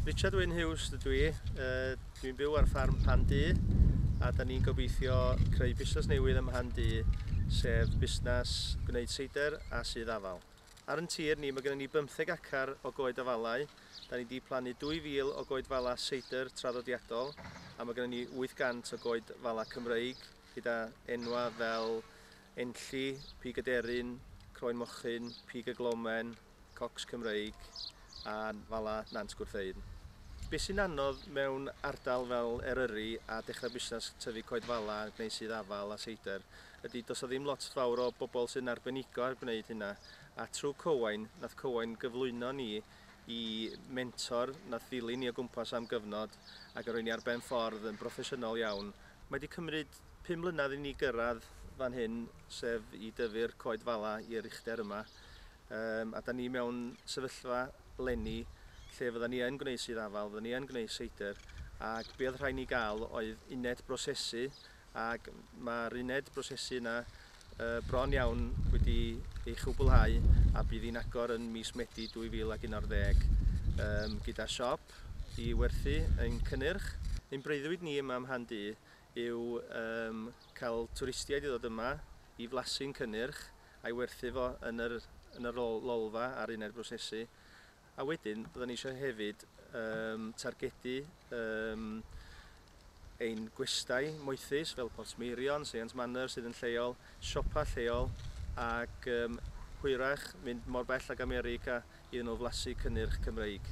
Huws ydw i. Dwi'n byw ar ffarm Pant a da ni'n gobeithio creu busnes newydd ym Mhan, sef busnes gwneud cider a sydd afal. Ar yn tir ni, mae gennym ni 15 acar o goed afalau. Da ni wedi plannu 2000 o goed fala cider traddodiadol a mae gennym ni 800 o goed fala Cymreig gyda enwa fel Enlli, Pig y Deryn, Croen Mochyn, Pig y Glomen, Cocs Cymreig a fala Nant Gwrtheyrn. Be sy'n anodd mewn ardal fel Eryri a dechrau busnes tyfu coed fala, gwneud sydd afal a cider ydy does o ddim lot fawr o bobl sy'n arbenigo ar gwneud hynna. A trwy Cywain, nath Cywain gyflwyno ni i mentor nath ddilyn ni o gwmpas am gyfnod ac ar roi ni ar ben ffordd yn broffesiynol iawn. Mae wedi cymryd 5 mlynedd i ni gyrraedd fan hyn, sef i dyfu'r coed fala i'r uchder yma. A da ni mewn sefyllfa leni lle fydda ni yn gwneud sydd afal, fydda ni yn gwneud cider ac be oedd rhaid ni gael oedd uned brosesu ac mae'r uned brosesu yna bron iawn wedi ei chwblhau a bydd hi'n agor yn mis Medi 2011 gyda siop i werthu ein cynnyrch. Ein breuddwyd ni yma ym Mhan yw cael twristiaid i ddod yma i flasu'n cynnyrch a'i werthu fo yn yr lolfa ar uned brosesu. A wedyn, byddwn ni eisiau hefyd targedu ein gwestai moethus fel Portsmeirion, Seiant Manor sydd yn lleol, siopa lleol ac hwyrach mynd mor bell ag America iddyn nhw flasu cynnyrch Cymreig.